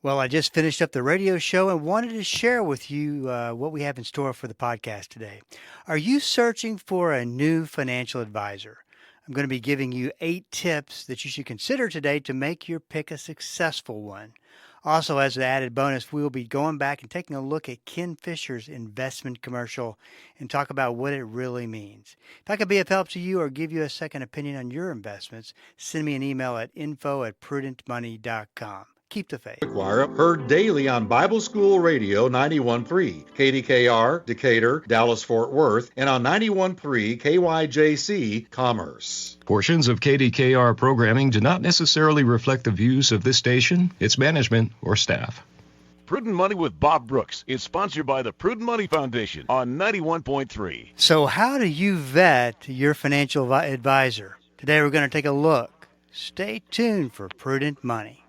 Well, I just finished up the radio show and wanted to share with you what we have in store for the podcast today. Are you searching for a new financial advisor? I'm going to be giving you 8 tips that you should consider today to make your pick a successful one. Also, as an added bonus, we will be going back and taking a look at Ken Fisher's investment commercial and talk about what it really means. If I could be of help to you or give you a second opinion on your investments, send me an email at info@prudentmoney.com. Keep the faith. Wire heard daily on Bible School Radio 91.3, KDKR, Decatur, Dallas Fort Worth, and on 91.3 KYJC Commerce. Portions of KDKR programming do not necessarily reflect the views of this station, its management, or staff. Prudent Money with Bob Brooks is sponsored by the Prudent Money Foundation on 91.3. So how do you vet your financial advisor? Today we're going to take a look. Stay tuned for Prudent Money.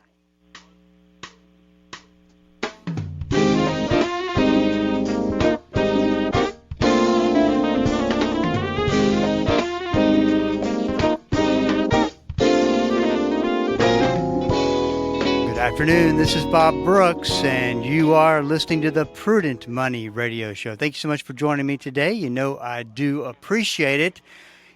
Good afternoon. This is Bob Brooks, and you are listening to the Prudent Money Radio Show. Thank you so much for joining me today. You know I do appreciate it.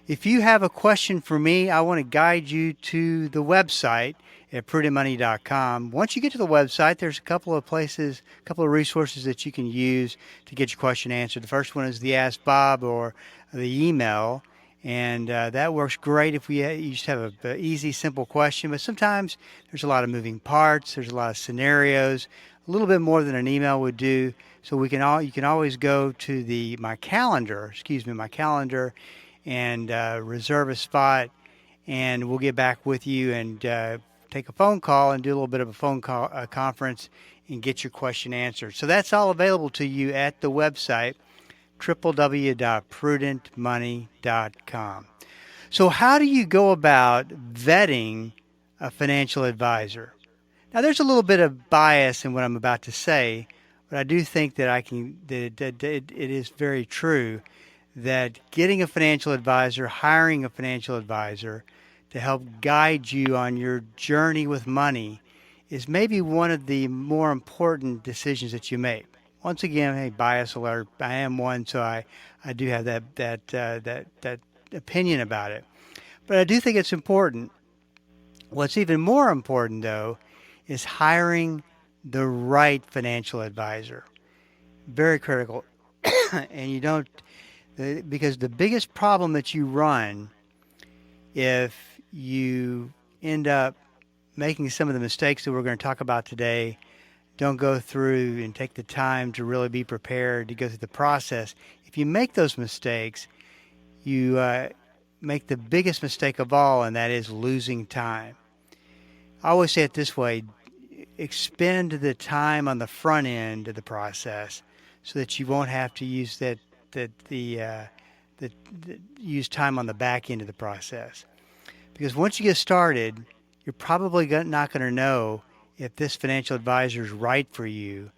If you have a question for me, I want to guide you to the website at prudentmoney.com. Once you get to the website, there's a couple of places, a couple of resources that you can use to get your question answered. The first one is the Ask Bob or the email. And that works great if you just have an easy, simple question. But sometimes there's a lot of moving parts. There's a lot of scenarios, a little bit more than an email would do. So you can always go to my calendar, and reserve a spot. And we'll get back with you and take a phone call and do a little bit of a phone call conference and get your question answered. So that's all available to you at the website, www.prudentmoney.com. So how do you go about vetting a financial advisor? Now, there's a little bit of bias in what I'm about to say, but I do think that it is very true that getting a financial advisor, hiring a financial advisor to help guide you on your journey with money is maybe one of the more important decisions that you make. Once again, hey, bias alert. I am one, so I do have that opinion about it. But I do think it's important. What's even more important, though, is hiring the right financial advisor. Very critical. And because the biggest problem that you run if you end up making some of the mistakes that we're going to talk about today, don't go through and take the time to really be prepared to go through the process. If you make those mistakes, you make the biggest mistake of all, and that is losing time. I always say it this way: expend the time on the front end of the process so that you won't have to use use time on the back end of the process. Because once you get started, you're probably not going to know if this financial advisor is right for you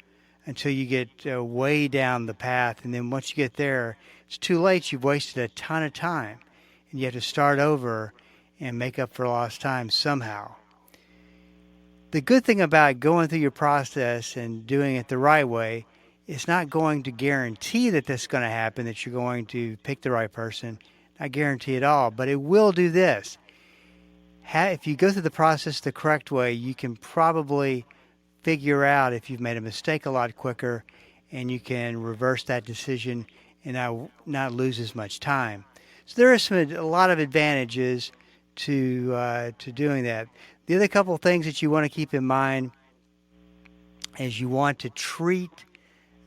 until you get way down the path. And then once you get there, it's too late. You've wasted a ton of time, and you have to start over and make up for lost time somehow. The good thing about going through your process and doing it the right way, it's not going to guarantee that that's going to happen, that you're going to pick the right person. Not guarantee at all, but it will do this. If you go through the process the correct way, you can probably figure out if you've made a mistake a lot quicker, and you can reverse that decision and not lose as much time. So there are a lot of advantages to doing that. The other couple of things that you want to keep in mind is you want to treat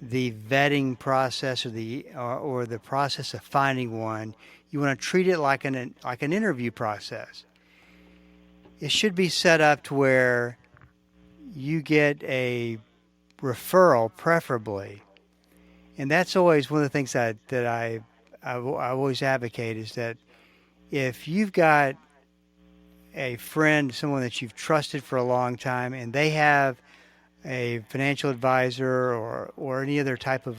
the vetting process or the process of finding one. You want to treat it like an interview process. It should be set up to where you get a referral, preferably. And that's always one of the things that I always advocate, is that if you've got a friend, someone that you've trusted for a long time, and they have a financial advisor or any other type of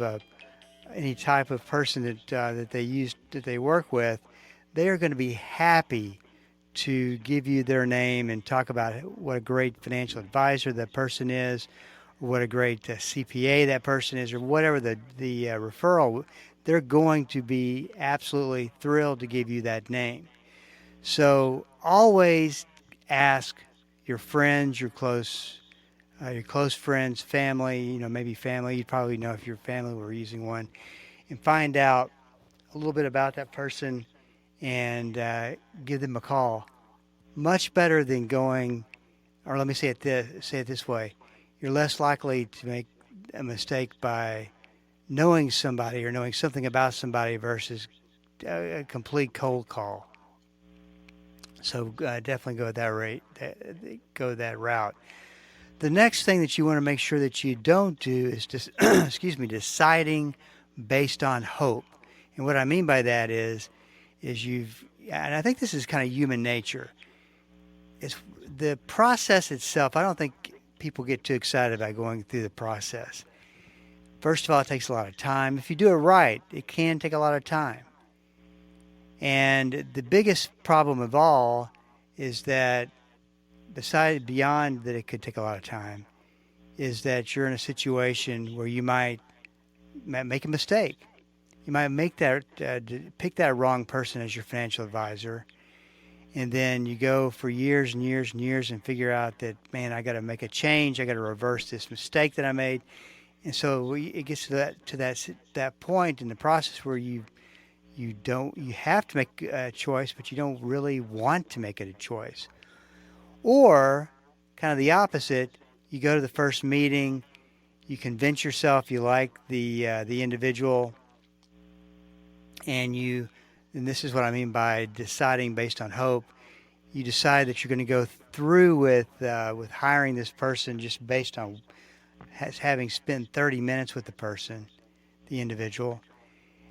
person that they work with, they are going to be happy to give you their name and talk about what a great financial advisor that person is, or what a great CPA that person is, or whatever the referral, they're going to be absolutely thrilled to give you that name. So always ask your friends, your close friends, family, maybe family. You'd probably know if your family were using one, and find out a little bit about that person and give them a call. Much better than going, or let me say it this way: you're less likely to make a mistake by knowing somebody or knowing something about somebody versus a complete cold call. So definitely go that route. The next thing that you want to make sure that you don't do is just, deciding based on hope. And what I mean by that is and I think this is kind of human nature. It's the process itself. I don't think people get too excited about going through the process. First of all, it takes a lot of time. If you do it right, it can take a lot of time. And the biggest problem of all is that, beyond that it could take a lot of time, is that you're in a situation where you might make a mistake. You might make pick that wrong person as your financial advisor, and then you go for years and years and years and figure out that, man, I got to make a change. I got to reverse this mistake that I made. And so it gets to that point in the process where you have to make a choice, but you don't really want to make it a choice. Or kind of the opposite, you go to the first meeting, you convince yourself you like the individual, and this is what I mean by deciding based on hope. You decide that you're going to go through with hiring this person just based on having spent 30 minutes with the person, the individual,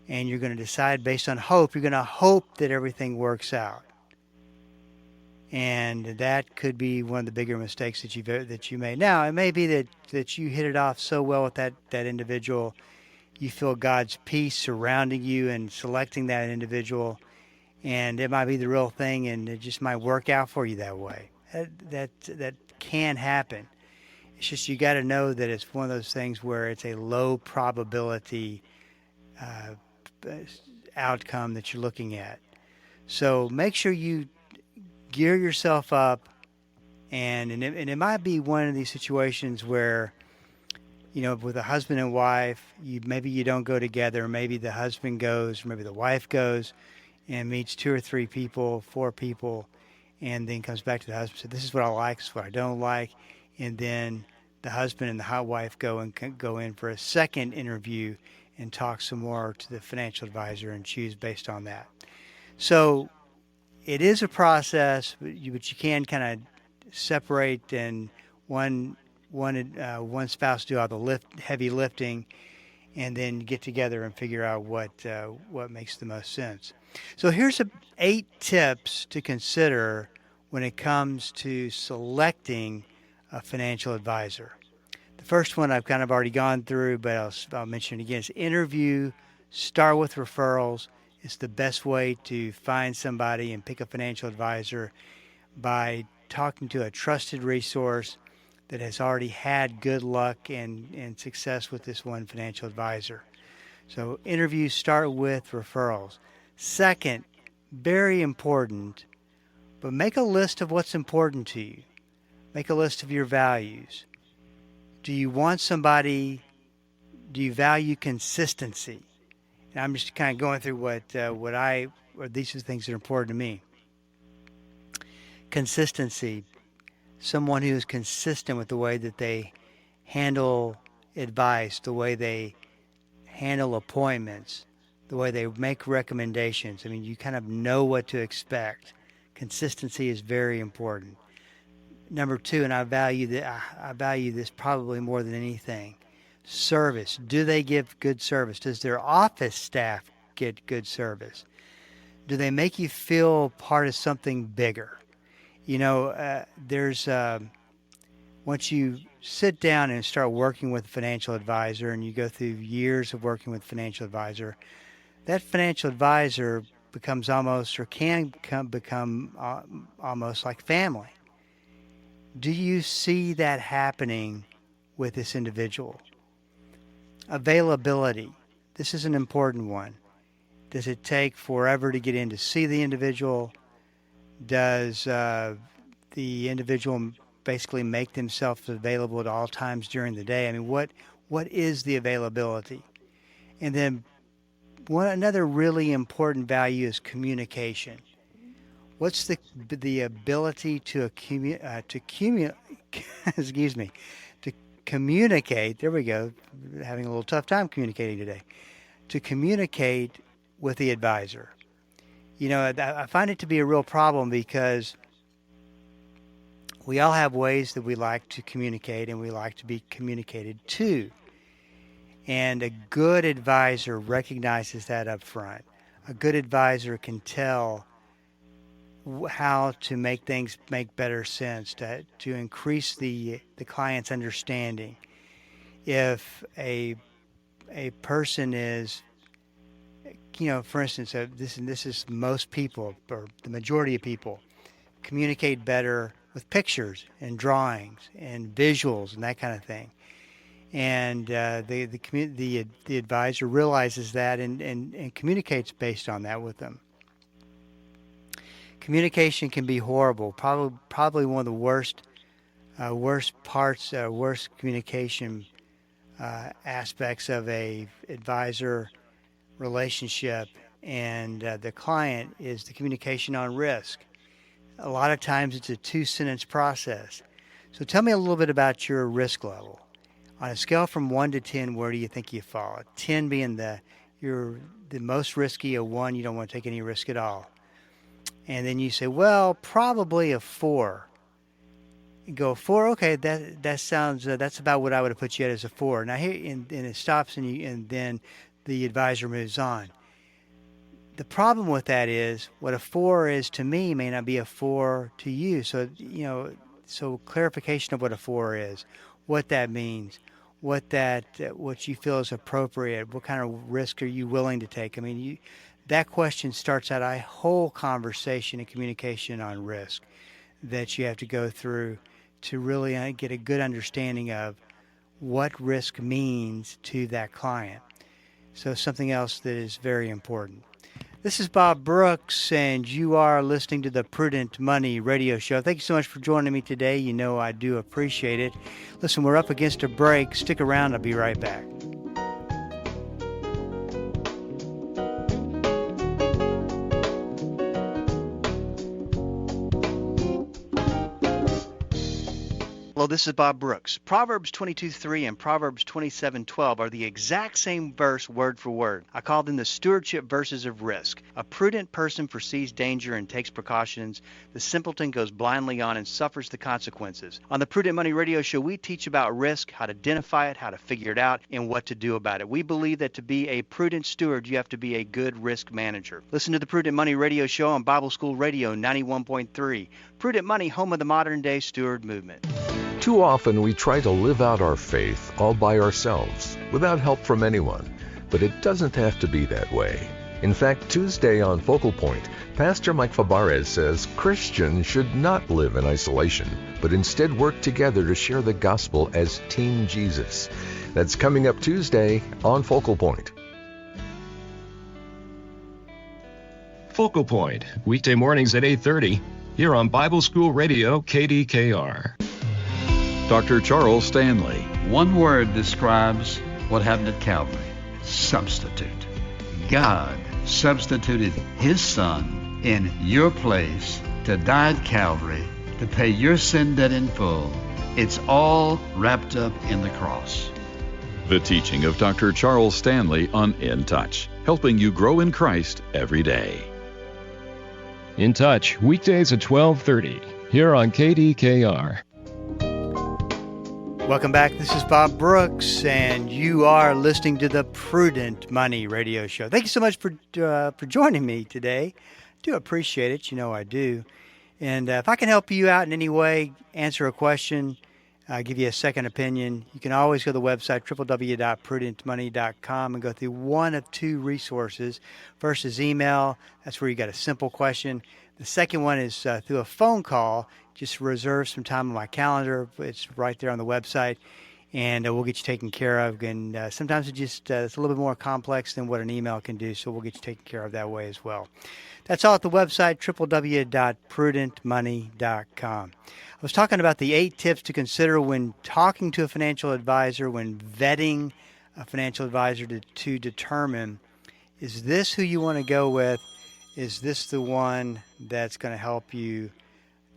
and you're going to decide based on hope. You're going to hope that everything works out. And that could be one of the bigger mistakes that you made. Now, it may be that you hit it off so well with that individual, you feel God's peace surrounding you and selecting that individual, and it might be the real thing, and it just might work out for you that way. That can happen. It's just you got to know that it's one of those things where it's a low probability outcome that you're looking at. So make sure you gear yourself up, and it might be one of these situations where, with a husband and wife, maybe you don't go together. Maybe the husband goes, or maybe the wife goes and meets 2 or 3 people, 4 people, and then comes back to the husband and says, this is what I like, this is what I don't like. And then the husband and the hot wife go in for a second interview and talk some more to the financial advisor and choose based on that. So it is a process, but you can kind of separate, and one spouse do all the heavy lifting, and then get together and figure out what makes the most sense. So here's 8 tips to consider when it comes to selecting a financial advisor. The first one I've kind of already gone through, but I'll mention it again. Is interview, start with referrals. It's the best way to find somebody and pick a financial advisor, by talking to a trusted resource that has already had good luck and success with this one financial advisor. So interviews, start with referrals. Second, very important, but make a list of what's important to you. Make a list of your values. Do you value consistency? And I'm just kind of going through these are the things that are important to me. Consistency. Someone who is consistent with the way that they handle advice, the way they handle appointments, the way they make recommendations. I mean, you kind of know what to expect. Consistency is very important. Number 2, and I value this probably more than anything, service. Do they give good service? Does their office staff get good service? Do they make you feel part of something bigger? Once you sit down and start working with a financial advisor, and you go through years of working with a financial advisor, that financial advisor becomes almost or can become almost like family. Do you see that happening with this individual? Availability. This is an important one. Does it take forever to get in to see the individual? Does the individual basically make themselves available at all times during the day? I mean, what is the availability? And then another really important value is communication. What's the ability to communicate? There we go. Having a little tough time communicating today. To communicate with the advisor. You know, I find it to be a real problem because we all have ways that we like to communicate and we like to be communicated to. And a good advisor recognizes that up front. A good advisor can tell how to make things make better sense, to increase the client's understanding. If a person is, you know, for instance, this is most people, or the majority of people, communicate better with pictures and drawings and visuals and that kind of thing. And the advisor realizes that and communicates based on that with them. Communication can be horrible. Probably one of the worst communication aspects of a advisor relationship and the client is the communication on risk. A lot of times it's a 2-sentence process. So tell me a little bit about your risk level. On a scale from 1 to 10, where do you think you fall? 10 being you're the most risky, a 1, you don't want to take any risk at all. And then you say, well, probably a 4. You go 4, okay, that sounds that's about what I would have put you at as a 4. Now here and it stops and then the advisor moves on. The problem with that is what a 4 is to me may not be a 4 to you. So so clarification of what a 4 is, what that means, what you feel is appropriate, what kind of risk are you willing to take? I mean, that question starts out a whole conversation and communication on risk that you have to go through to really get a good understanding of what risk means to that client. So something else that is very important. This is Bob Brooks, and you are listening to the Prudent Money Radio Show. Thank you so much for joining me today. You know I do appreciate it. Listen, we're up against a break. Stick around. I'll be right back. Hello, this is Bob Brooks. Proverbs 22:3 and Proverbs 27:12 are the exact same verse word for word. I call them the stewardship verses of risk. A prudent person foresees danger and takes precautions. The simpleton goes blindly on and suffers the consequences. On the Prudent Money Radio Show, we teach about risk, how to identify it, how to figure it out, and what to do about it. We believe that to be a prudent steward, you have to be a good risk manager. Listen to the Prudent Money Radio Show on Bible School Radio 91.3. Prudent Money, home of the modern-day steward movement. Too often we try to live out our faith all by ourselves, without help from anyone. But it doesn't have to be that way. In fact, Tuesday on Focal Point, Pastor Mike Fabarez says Christians should not live in isolation, but instead work together to share the gospel as Team Jesus. That's coming up Tuesday on Focal Point. Focal Point, weekday mornings at 8:30, here on Bible School Radio, KDKR. Dr. Charles Stanley. One word describes what happened at Calvary: substitute. God substituted His Son in your place to die at Calvary to pay your sin debt in full. It's all wrapped up in the cross. The teaching of Dr. Charles Stanley on In Touch, helping you grow in Christ every day. In Touch, weekdays at 12:30, here on KDKR. Welcome back. This is Bob Brooks, and you are listening to the Prudent Money Radio Show. Thank you so much for joining me today. I do appreciate it. You know I do. And if I can help you out in any way, answer a question, give you a second opinion. You can always go to the website, www.prudentmoney.com, and go through one of two resources. First is email. That's where you got a simple question. The second one is through a phone call. Just reserve some time on my calendar. It's right there on the website, and we'll get you taken care of. And sometimes it's a little bit more complex than what an email can do, so we'll get you taken care of that way as well. That's all at the website, www.prudentmoney.com. I was talking about the 8 tips to consider when talking to a financial advisor, when vetting a financial advisor to determine, is this who you want to go with? Is this the one that's going to help you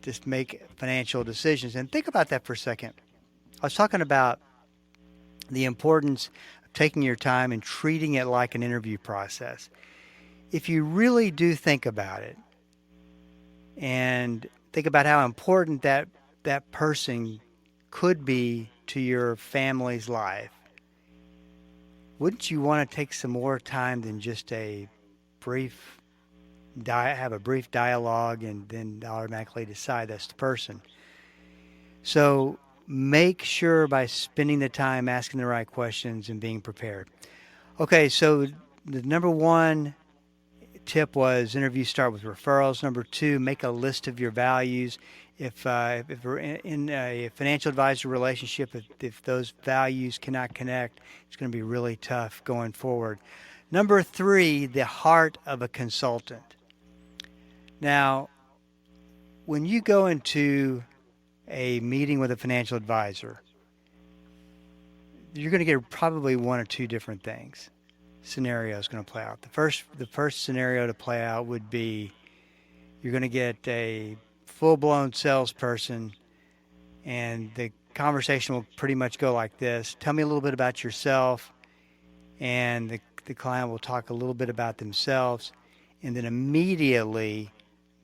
just make financial decisions? And think about that for a second. I was talking about the importance of taking your time and treating it like an interview process. If you really do think about it and think about how important that person could be to your family's life, wouldn't you want to take some more time than just have a brief dialogue and then automatically decide that's the person? So make sure by spending the time asking the right questions and being prepared. Okay, so the number 1 tip was interviews start with referrals. Number 2, make a list of your values. If we're in a financial advisor relationship, if those values cannot connect, it's going to be really tough going forward. Number 3, the heart of a consultant. Now, when you go into a meeting with a financial advisor, you're going to get probably one or two different things. Scenarios going to play out. The first scenario to play out would be you're going to get a full-blown salesperson, and the conversation will pretty much go like this: tell me a little bit about yourself, and the client will talk a little bit about themselves, and then immediately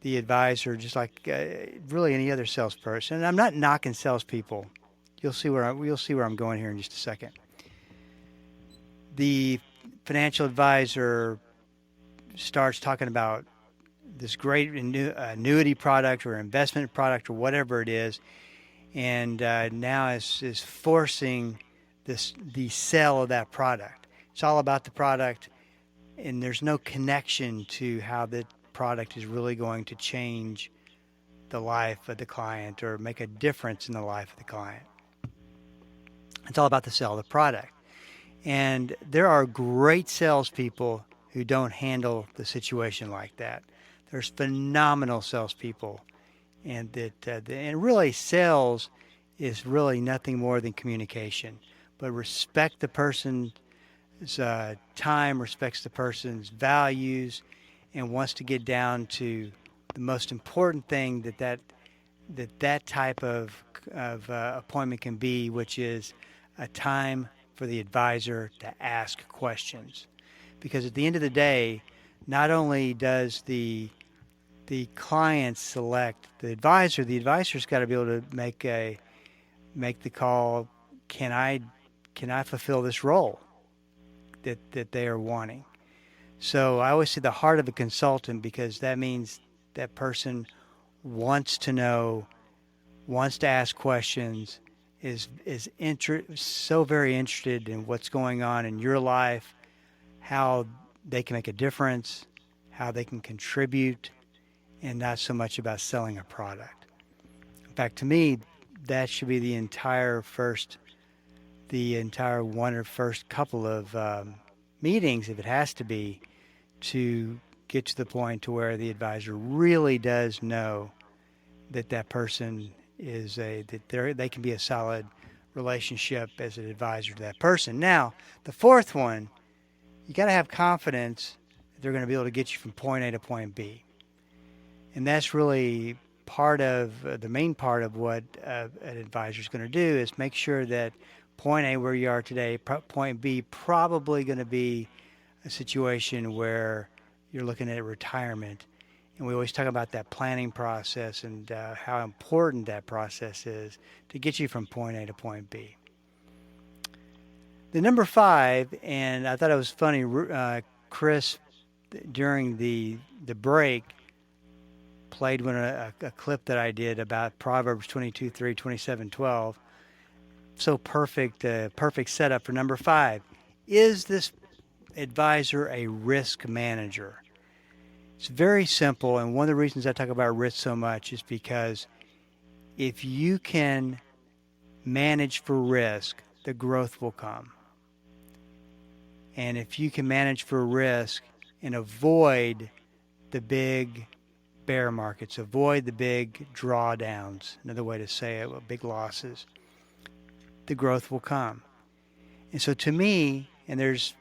the advisor, just like really any other salesperson, and I'm not knocking salespeople. You'll see where I'm going here in just a second. The financial advisor starts talking about this great annuity product or investment product or whatever it is, and now is forcing the sale of that product. It's all about the product, and there's no connection to how the product is really going to change the life of the client or make a difference in the life of the client. It's all about the sale of the product. And there are great salespeople who don't handle the situation like that. There's phenomenal salespeople, and and really sales is really nothing more than communication. But respect the person's time, respects the person's values, and wants to get down to the most important thing that type of appointment can be, which is a time for the advisor to ask questions. Because at the end of the day, not only does the client select the advisor's got to be able to make the call, can I fulfill this role that they are wanting? So I always say the heart of a consultant, because that means that person wants to know, wants to ask questions, is so very interested in what's going on in your life, how they can make a difference, how they can contribute, and not so much about selling a product. In fact, to me, that should be the entire first couple of meetings, if it has to be, to get to the point to where the advisor really does know that person is they can be a solid relationship as an advisor to that person. Now, the fourth one, you got to have confidence that they're going to be able to get you from point A to point B. And that's really the main part of what an advisor is going to do, is make sure that point A, where you are today, point B, probably going to be a situation where you're looking at retirement. And we always talk about that planning process and how important that process is to get you from point A to point B. The number 5, and I thought it was funny, Chris, during the break, played a clip that I did about Proverbs 22:3, 27:12. so perfect setup for number 5. Is this advisor a risk manager? It's very simple, and one of the reasons I talk about risk so much is because if you can manage for risk, the growth will come. And if you can manage for risk and avoid the big bear markets, avoid the big drawdowns, another way to say it, big losses, the growth will come. And so to me, and there's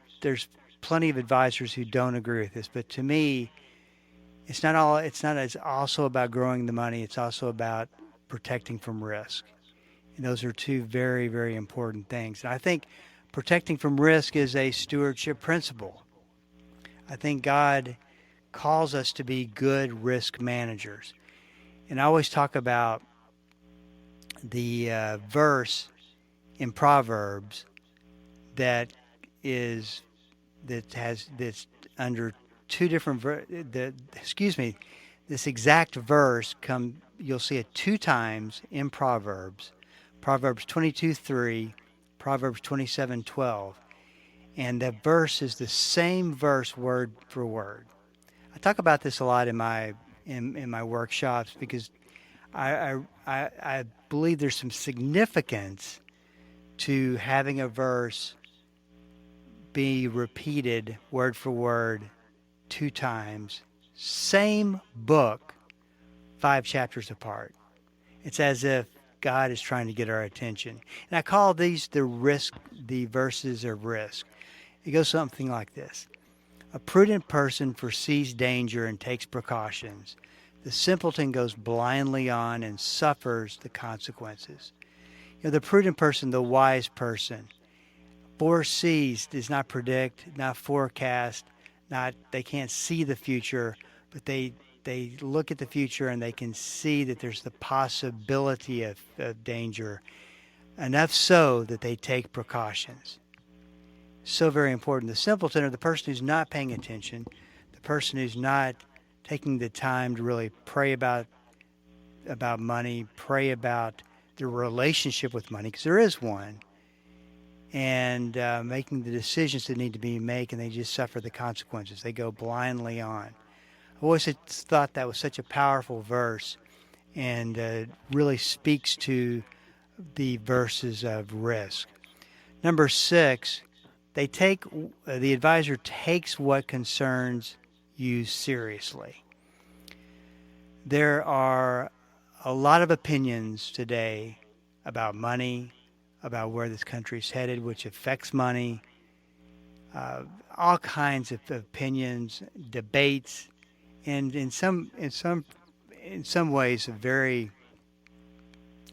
plenty of advisors who don't agree with this, but to me, it's also about growing the money, it's also about protecting from risk. And those are two very, very important things. And I think protecting from risk is a stewardship principle. I think God calls us to be good risk managers. And I always talk about the verse in Proverbs that's under two different this exact verse you'll see it 2 times in Proverbs 22:3, Proverbs 27:12, and the verse is the same verse word for word. I talk about this a lot in my workshops because I believe there's some significance to having a verse be repeated word for word 2 times, same book, 5 chapters apart. It's as if God is trying to get our attention. And I call these the verses of risk. It goes something like this. A prudent person foresees danger and takes precautions. The simpleton goes blindly on and suffers the consequences. The prudent person, the wise person, foresees, does not predict, not forecast, they can't see the future, but they look at the future and they can see that there's the possibility of danger, enough so that they take precautions. So very important. The simpleton, or the person who's not paying attention, the person who's not taking the time to really pray about money, pray about their relationship with money, because there is one, and making the decisions that need to be made, and they just suffer the consequences. They go blindly on. I've always thought that was such a powerful verse, and really speaks to the verses of risk. Number 6, the advisor takes what concerns you seriously. There are a lot of opinions today about money, about where this country's headed, which affects money, all kinds of opinions, debates, and in some ways very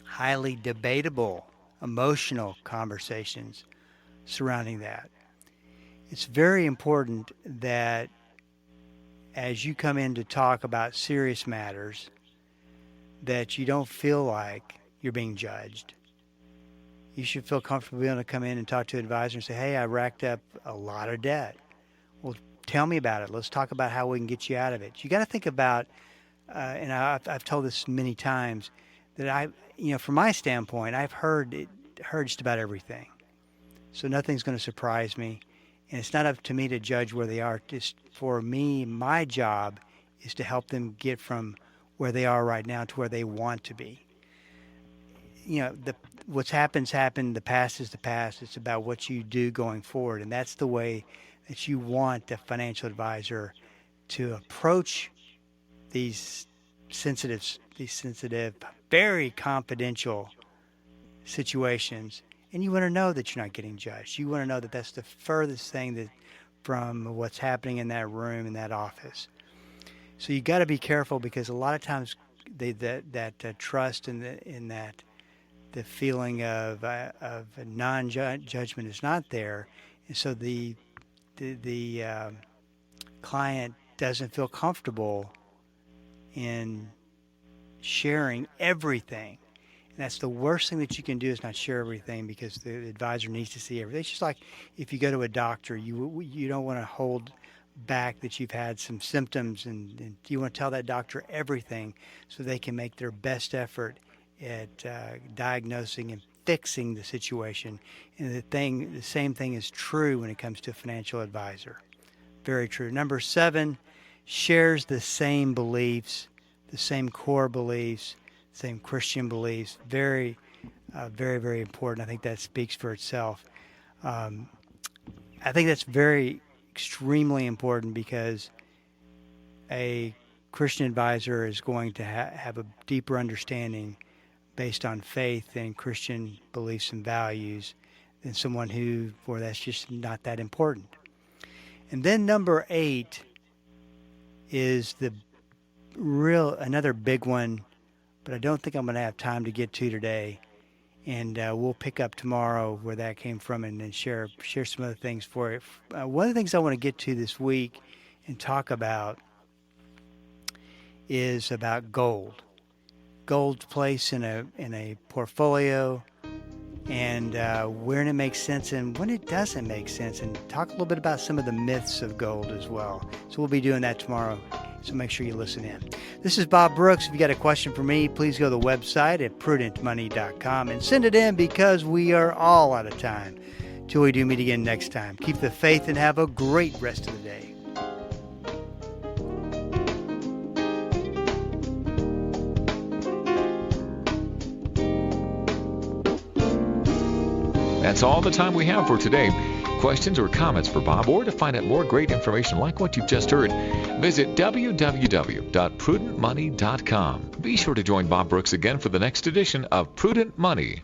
highly debatable, emotional conversations surrounding that. It's very important that as you come in to talk about serious matters, that you don't feel like you're being judged. You should feel comfortable being able to come in and talk to an advisor and say, hey, I racked up a lot of debt. Well, tell me about it. Let's talk about how we can get you out of it. You got to think about, and I've told this many times, that from my standpoint, I've heard just about everything. So nothing's going to surprise me. And it's not up to me to judge where they are. Just for me, my job is to help them get from where they are right now to where they want to be. What's happened. The past is the past. It's about what you do going forward. And that's the way that you want the financial advisor to approach these sensitive, very confidential situations. And you want to know that you're not getting judged. You want to know that that's the furthest thing from what's happening in that room, in that office. So you got to be careful, because a lot of times that trust and the feeling of non-judgment is not there, and so the client doesn't feel comfortable in sharing everything. And that's the worst thing that you can do, is not share everything, because the advisor needs to see everything. It's just like if you go to a doctor, you don't want to hold back that you've had some symptoms, and you want to tell that doctor everything so they can make their best effort at diagnosing and fixing the situation. And the same thing is true when it comes to a financial advisor. Very true. Number 7, shares the same beliefs, the same core beliefs, same Christian beliefs. Very, very important. I think that speaks for itself. I think that's extremely important, because a Christian advisor is going to have a deeper understanding based on faith and Christian beliefs and values than someone where that's just not that important. And then number 8 is another big one, but I don't think I'm going to have time to get to today. And we'll pick up tomorrow where that came from, and then share some other things for it. One of the things I want to get to this week and talk about is about gold. Gold's place in a portfolio, and when it makes sense and when it doesn't make sense, and talk a little bit about some of the myths of gold as well. So we'll be doing that tomorrow, so make sure you listen in. This is Bob Brooks. If you got a question for me, please go to the website at prudentmoney.com and send it in, because we are all out of time. Till we do meet again next time. Keep the faith and have a great rest of the day. That's all the time we have for today. Questions or comments for Bob, or to find out more great information like what you've just heard, visit www.prudentmoney.com. Be sure to join Bob Brooks again for the next edition of Prudent Money.